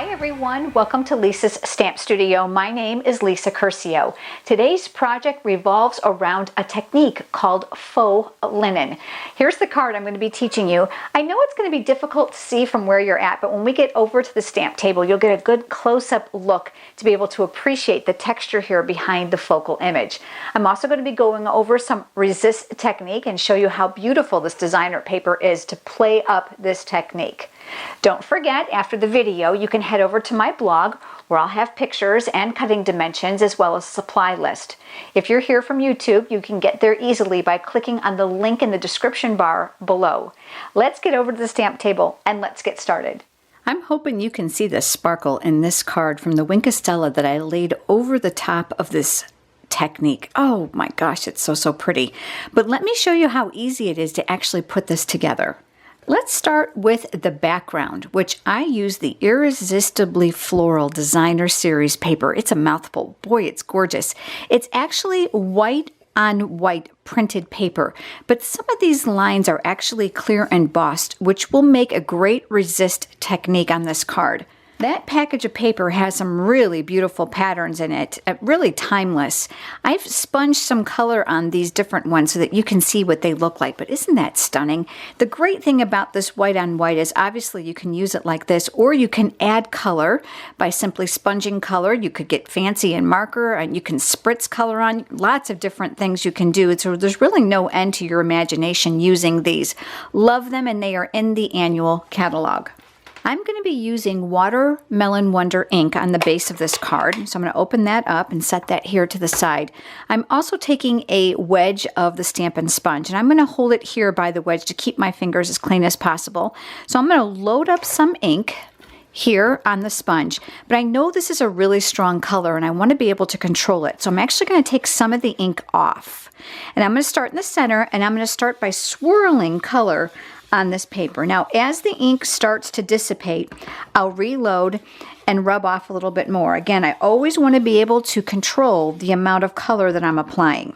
Hi everyone, welcome to Lisa's Stamp Studio. My name is Lisa Curcio. Today's project revolves around a technique called faux linen. Here's the card I'm going to be teaching you. I know it's going to be difficult to see from where you're at, but when we get over to the stamp table, you'll get a good close-up look to be able to appreciate the texture here behind the focal image. I'm also going to be going over some resist technique and show you how beautiful this designer paper is to play up this technique. Don't forget, after the video, you can head over to my blog where I'll have pictures and cutting dimensions as well as a supply list. If you're here from YouTube, you can get there easily by clicking on the link in the description bar below. Let's get over to the stamp table and let's get started. I'm hoping you can see the sparkle in this card from the Wink of Stella that I laid over the top of this technique. Oh my gosh, it's so pretty. But let me show you how easy it is to actually put this together. Let's start with the background, which I use the Irresistibly Floral Designer Series paper. It's a mouthful. Boy, it's gorgeous. It's actually white on white printed paper, but some of these lines are actually clear embossed, which will make a great resist technique on this card. That package of paper has some really beautiful patterns in it, really timeless. I've sponged some color on these different ones so that you can see what they look like, but isn't that stunning? The great thing about this white on white is obviously you can use it like this, or you can add color by simply sponging color. You could get fancy and marker, and you can spritz color on. Lots of different things you can do. So there's really no end to your imagination using these. Love them, and they are in the annual catalog. I'm going to be using Watermelon Wonder ink on the base of this card. So I'm going to open that up and set that here to the side. I'm also taking a wedge of the Stampin' Sponge, and I'm going to hold it here by the wedge to keep my fingers as clean as possible. So I'm going to load up some ink here on the sponge, but I know this is a really strong color and I want to be able to control it. So I'm actually going to take some of the ink off. And I'm going to start in the center, and I'm going to start by swirling color on this paper. Now, as the ink starts to dissipate, I'll reload and rub off a little bit more. Again, I always want to be able to control the amount of color that I'm applying.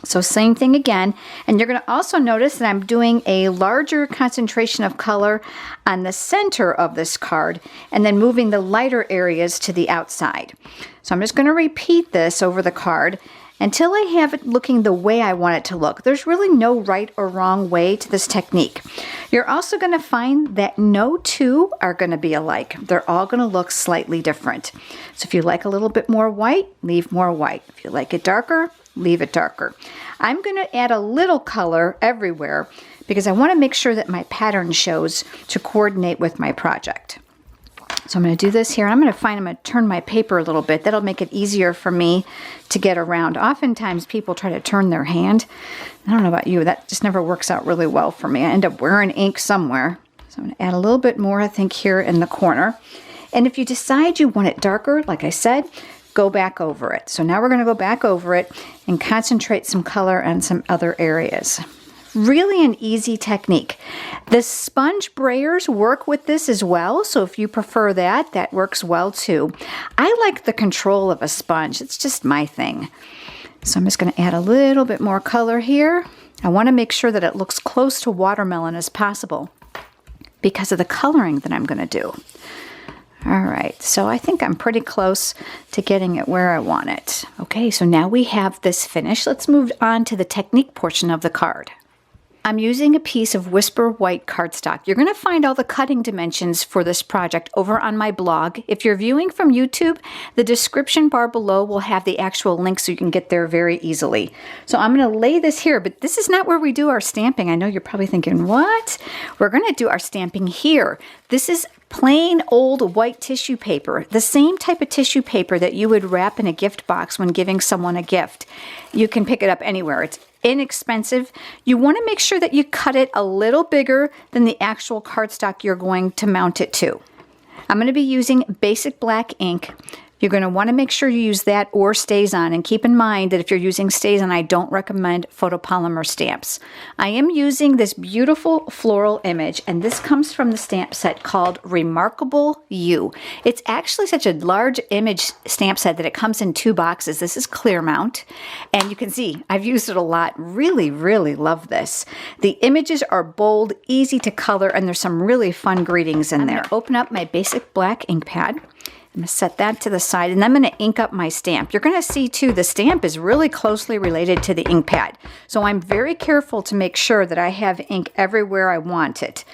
So same thing again, and you're going to also notice that I'm doing a larger concentration of color on the center of this card and then moving the lighter areas to the outside. So I'm just going to repeat this over the card until I have it looking the way I want it to look. There's really no right or wrong way to this technique. You're also going to find that no two are going to be alike. They're all going to look slightly different. So if you like a little bit more white, leave more white. If you like it darker, leave it darker. I'm going to add a little color everywhere because I want to make sure that my pattern shows to coordinate with my project. So I'm going to do this here. I'm going to turn my paper a little bit. That'll make it easier for me to get around. Oftentimes people try to turn their hand. I don't know about you, that just never works out really well for me. I end up wearing ink somewhere. So I'm going to add a little bit more, I think, here in the corner. And if you decide you want it darker, like I said, go back over it. So now we're going to go back over it and concentrate some color on some other areas. Really an easy technique. The sponge brayers work with this as well, so if you prefer that, that works well too. I like the control of a sponge. It's just my thing. So I'm just going to add a little bit more color here. I want to make sure that it looks close to watermelon as possible because of the coloring that I'm going to do. All right, so I think I'm pretty close to getting it where I want it. Okay, so now we have this finished. Let's move on to the technique portion of the card. I'm using a piece of Whisper White cardstock. You're going to find all the cutting dimensions for this project over on my blog. If you're viewing from YouTube, the description bar below will have the actual link so you can get there very easily. So I'm going to lay this here, but this is not where we do our stamping. I know you're probably thinking, what? We're going to do our stamping here. This is plain old white tissue paper, the same type of tissue paper that you would wrap in a gift box when giving someone a gift. You can pick it up anywhere. It's inexpensive. You want to make sure that you cut it a little bigger than the actual cardstock you're going to mount it to. I'm going to be using basic black ink. You're going to want to make sure you use that or StazOn, and keep in mind that if you're using StazOn, I don't recommend photopolymer stamps. I am using this beautiful floral image, and this comes from the stamp set called Remarkable You. It's actually such a large image stamp set that it comes in 2 boxes. This is clear mount, and you can see I've used it a lot. Really, really love this. The images are bold, easy to color, and there's some really fun greetings in there. Open up my basic black ink pad. I'm going to set that to the side, and I'm going to ink up my stamp. You're going to see too, the stamp is really closely related to the ink pad. So I'm very careful to make sure that I have ink everywhere I want it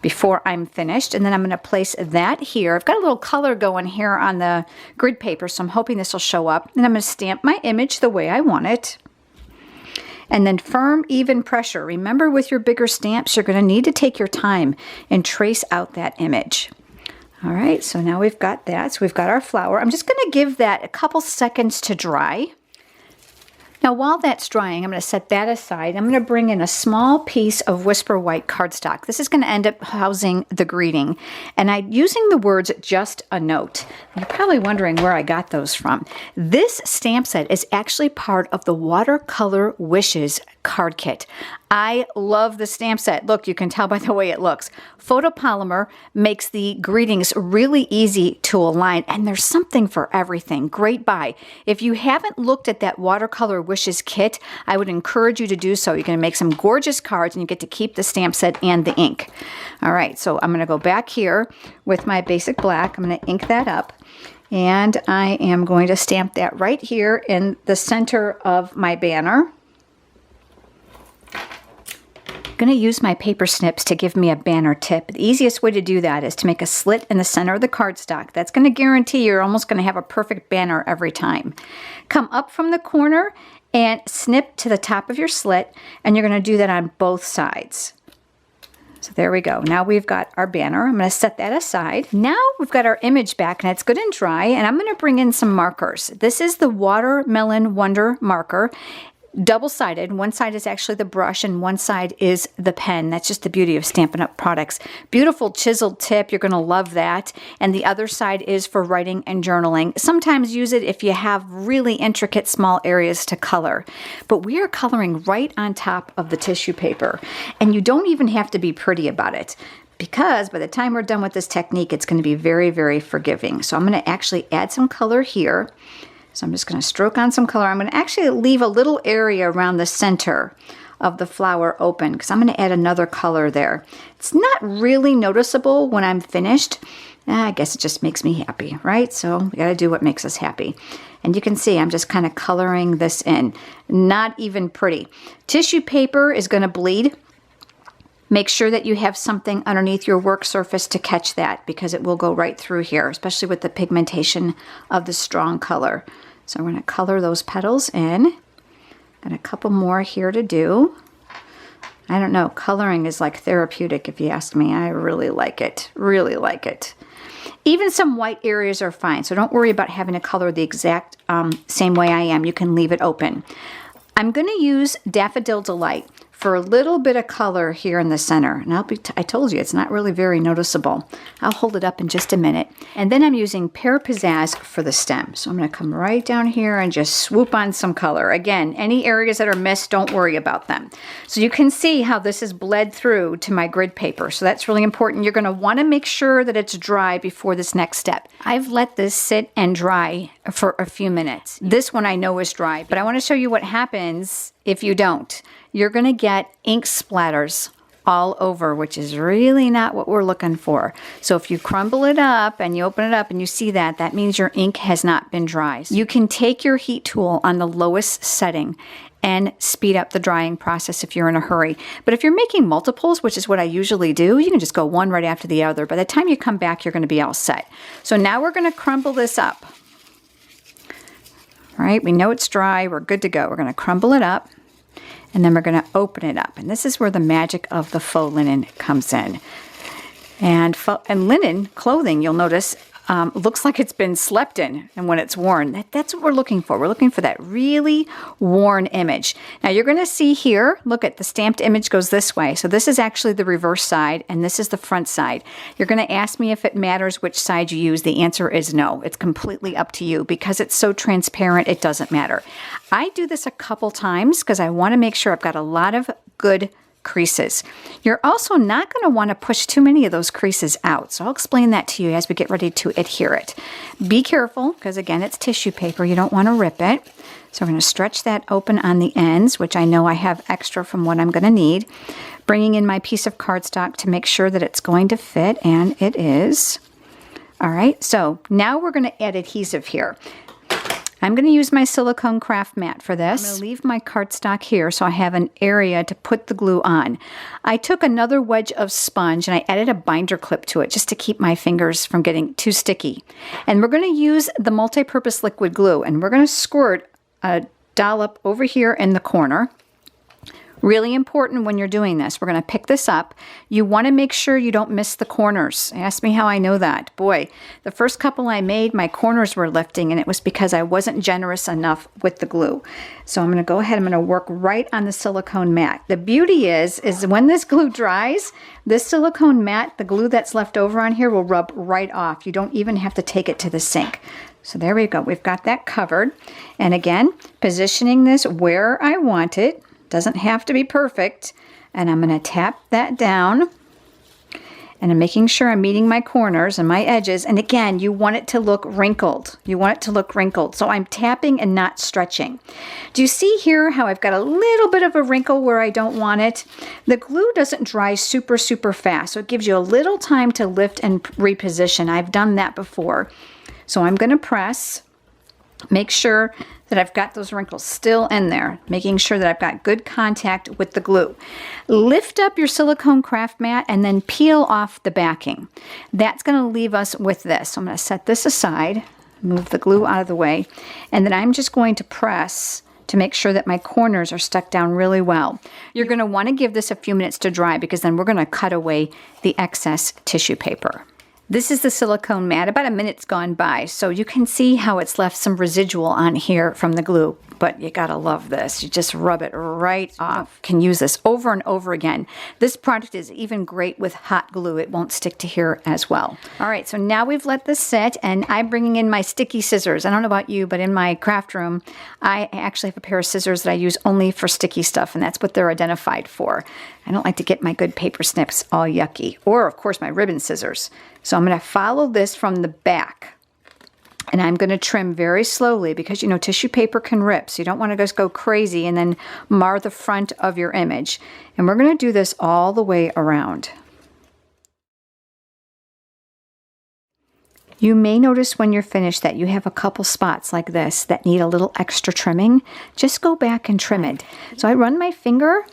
before I'm finished. And then I'm going to place that here. I've got a little color going here on the grid paper, so I'm hoping this will show up. And I'm going to stamp my image the way I want it. And then firm, even pressure. Remember, with your bigger stamps, you're going to need to take your time and trace out that image. All right, so now we've got that. So we've got our flower. I'm just going to give that a couple seconds to dry. Now, while that's drying, I'm going to set that aside. I'm going to bring in a small piece of Whisper White cardstock. This is going to end up housing the greeting. And I'm using the words "just a note." You're probably wondering where I got those from. This stamp set is actually part of the Watercolor Wishes card kit. I love the stamp set. Look, you can tell by the way it looks. Photopolymer makes the greetings really easy to align, and there's something for everything. Great buy. If you haven't looked at that Watercolor Wishes kit, I would encourage you to do so. You're going to make some gorgeous cards, and you get to keep the stamp set and the ink. All right, so I'm going to go back here with my basic black. I'm going to ink that up, and I am going to stamp that right here in the center of my banner. I'm going to use my paper snips to give me a banner tip. The easiest way to do that is to make a slit in the center of the cardstock. That's going to guarantee you're almost going to have a perfect banner every time. Come up from the corner and snip to the top of your slit, and you're going to do that on both sides. So there we go. Now we've got our banner. I'm going to set that aside. Now we've got our image back, and it's good and dry, and I'm going to bring in some markers. This is the Watermelon Wonder marker. Double-sided. One side is actually the brush and one side is the pen. That's just the beauty of Stampin' Up! Products. Beautiful chiseled tip. You're going to love that. And the other side is for writing and journaling. Sometimes use it if you have really intricate small areas to color. But we are coloring right on top of the tissue paper. And you don't even have to be pretty about it, because by the time we're done with this technique, it's going to be very, very forgiving. So I'm going to actually add some color here. So I'm just going to stroke on some color. I'm going to actually leave a little area around the center of the flower open, because I'm going to add another color there. It's not really noticeable when I'm finished. I guess it just makes me happy, right? So we got to do what makes us happy. And you can see I'm just kind of coloring this in. Not even pretty. Tissue paper is going to bleed. Make sure that you have something underneath your work surface to catch that, because it will go right through here, especially with the pigmentation of the strong color. So I'm going to color those petals in. Got a couple more here to do. I don't know, coloring is like therapeutic if you ask me. I really like it, really like it. Even some white areas are fine, so don't worry about having to color the exact same way I am. You can leave it open. I'm going to use Daffodil Delight for a little bit of color here in the center. And I told you, it's not really very noticeable. I'll hold it up in just a minute. And then I'm using Pear Pizzazz for the stem. So I'm going to come right down here and just swoop on some color. Again, any areas that are missed, don't worry about them. So you can see how this is bled through to my grid paper. So that's really important. You're going to want to make sure that it's dry before this next step. I've let this sit and dry for a few minutes. This one I know is dry, but I want to show you what happens if you don't. You're going to get ink splatters all over, which is really not what we're looking for. So if you crumble it up and you open it up and you see that, that means your ink has not been dry. You can take your heat tool on the lowest setting and speed up the drying process if you're in a hurry. But if you're making multiples, which is what I usually do, you can just go one right after the other. By the time you come back, you're going to be all set. So now we're going to crumble this up. All right, we know it's dry. We're good to go. We're going to crumble it up. And then we're going to open it up. And this is where the magic of the faux linen comes in. And linen clothing, you'll notice, looks like it's been slept in, and when it's worn, that's what we're looking for. We're looking for that really worn image. Now you're going to see here, look at the stamped image goes this way. So this is actually the reverse side, and this is the front side. You're going to ask me if it matters which side you use. The answer is no. It's completely up to you. Because it's so transparent, it doesn't matter. I do this a couple times because I want to make sure I've got a lot of good creases. You're also not going to want to push too many of those creases out. So I'll explain that to you as we get ready to adhere it. Be careful because again, it's tissue paper. You don't want to rip it. So we're going to stretch that open on the ends, which I know I have extra from what I'm going to need. Bringing in my piece of cardstock to make sure that it's going to fit, and it is. All right, so now we're going to add adhesive here. I'm going to use my silicone craft mat for this. I'm going to leave my cardstock here so I have an area to put the glue on. I took another wedge of sponge and I added a binder clip to it just to keep my fingers from getting too sticky. And we're going to use the multi-purpose liquid glue, and we're going to squirt a dollop over here in the corner. Really important when you're doing this. We're going to pick this up. You want to make sure you don't miss the corners. Ask me how I know that. Boy, the first couple I made, my corners were lifting, and it was because I wasn't generous enough with the glue. So I'm going to go ahead. I'm going to work right on the silicone mat. The beauty is when this glue dries, this silicone mat, the glue that's left over on here will rub right off. You don't even have to take it to the sink. So there we go. We've got that covered. And again, positioning this where I want it. Doesn't have to be perfect. And I'm going to tap that down. And I'm making sure I'm meeting my corners and my edges. And again, you want it to look wrinkled. You want it to look wrinkled. So I'm tapping and not stretching. Do you see here how I've got a little bit of a wrinkle where I don't want it? The glue doesn't dry super, super fast. So it gives you a little time to lift and reposition. I've done that before. So I'm going to press, make sure that I've got those wrinkles still in there, making sure that I've got good contact with the glue. Lift up your silicone craft mat and then peel off the backing. That's going to leave us with this. So I'm going to set this aside, move the glue out of the way, and then I'm just going to press to make sure that my corners are stuck down really well. You're going to want to give this a few minutes to dry because then we're going to cut away the excess tissue paper. This is the silicone mat. About a minute's gone by, so you can see how it's left some residual on here from the glue, but you gotta love this. You just rub it right off. Can use this over and over again. This product is even great with hot glue. It won't stick to here as well. All right, so now we've let this sit, and I'm bringing in my sticky scissors. I don't know about you, but in my craft room, I actually have a pair of scissors that I use only for sticky stuff, and that's what they're identified for. I don't like to get my good paper snips all yucky, or of course my ribbon scissors. So I'm going to follow this from the back, and I'm going to trim very slowly because, you know, tissue paper can rip, so you don't want to just go crazy and then mar the front of your image. And we're going to do this all the way around. You may notice when you're finished that you have a couple spots like this that need a little extra trimming. Just go back and trim it. So I run my finger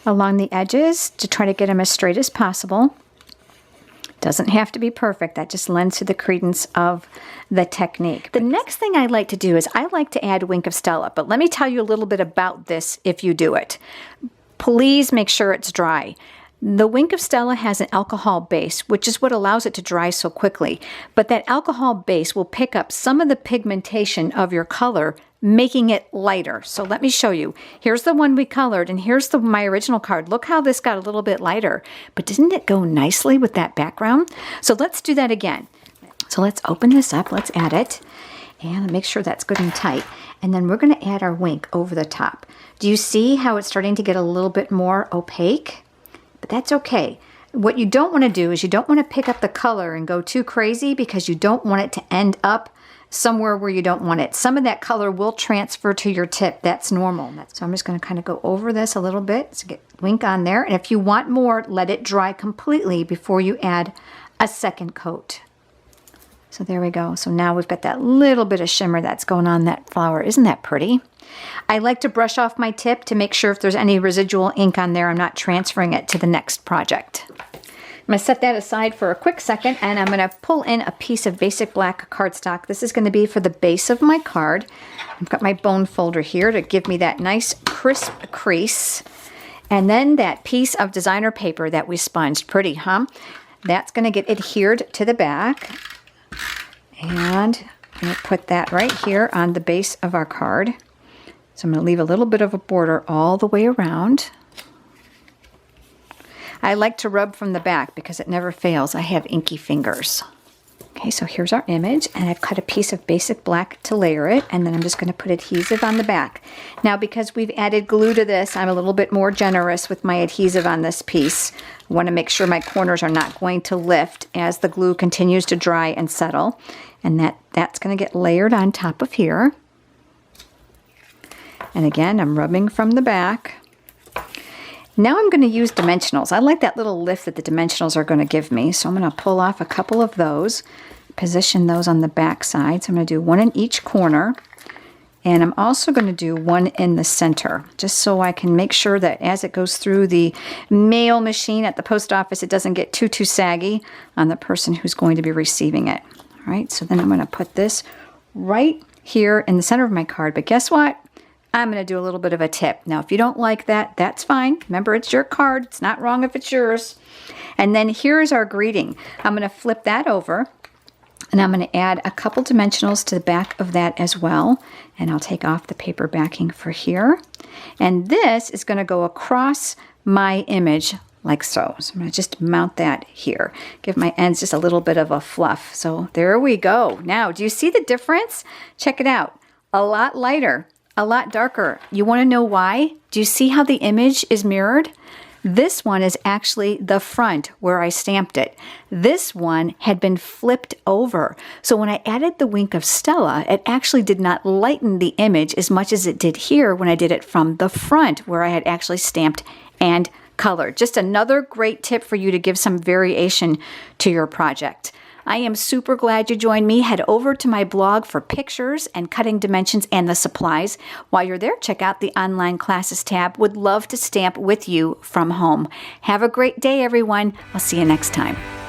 along the edges to try to get them as straight as possible. Doesn't have to be perfect. That just lends to the credence of the technique. The next thing I like to do is I like to add Wink of Stella, but let me tell you a little bit about this if you do it. Please make sure it's dry. The Wink of Stella has an alcohol base, which is what allows it to dry so quickly. But that alcohol base will pick up some of the pigmentation of your color, making it lighter. So let me show you. Here's the one we colored, and here's my original card. Look how this got a little bit lighter. But didn't it go nicely with that background? So let's do that again. So let's open this up. Let's add it. And make sure that's good and tight. And then we're going to add our wink over the top. Do you see how it's starting to get a little bit more opaque? But that's okay. What you don't want to do is you don't want to pick up the color and go too crazy because you don't want it to end up somewhere where you don't want it. Some of that color will transfer to your tip. That's normal. So I'm just going to kind of go over this a little bit to get wink on there. And if you want more, let it dry completely before you add a second coat. So there we go. So now we've got that little bit of shimmer that's going on that flower. Isn't that pretty? I like to brush off my tip to make sure if there's any residual ink on there, I'm not transferring it to the next project. I'm going to set that aside for a quick second, and I'm going to pull in a piece of basic black cardstock. This is going to be for the base of my card. I've got my bone folder here to give me that nice crisp crease. And then that piece of designer paper that we sponged. Pretty, huh? That's going to get adhered to the back. And I'm going to put that right here on the base of our card. So I'm going to leave a little bit of a border all the way around. I like to rub from the back because it never fails. I have inky fingers. Okay, so here's our image, and I've cut a piece of basic black to layer it, and then I'm just going to put adhesive on the back. Now, because we've added glue to this, I'm a little bit more generous with my adhesive on this piece. I want to make sure my corners are not going to lift as the glue continues to dry and settle, and that's going to get layered on top of here. And again, I'm rubbing from the back. Now I'm going to use dimensionals. I like that little lift that the dimensionals are going to give me, so I'm going to pull off a couple of those, position those on the back side. So I'm going to do one in each corner, and I'm also going to do one in the center, just so I can make sure that as it goes through the mail machine at the post office, it doesn't get too saggy on the person who's going to be receiving it. All right, so then I'm going to put this right here in the center of my card, but guess what? I'm going to do a little bit of a tip. Now, if you don't like that, that's fine. Remember, it's your card. It's not wrong if it's yours. And then here's our greeting. I'm going to flip that over, and I'm going to add a couple dimensionals to the back of that as well. And I'll take off the paper backing for here. And this is going to go across my image like so. So I'm going to just mount that here. Give my ends just a little bit of a fluff. So there we go. Now, do you see the difference? Check it out. A lot lighter. A lot darker. You want to know why? Do you see how the image is mirrored? This one is actually the front where I stamped it. This one had been flipped over. So when I added the wink of Stella, it actually did not lighten the image as much as it did here when I did it from the front where I had actually stamped and colored. Just another great tip for you to give some variation to your project. I am super glad you joined me. Head over to my blog for pictures and cutting dimensions and the supplies. While you're there, check out the online classes tab. Would love to stamp with you from home. Have a great day, everyone. I'll see you next time.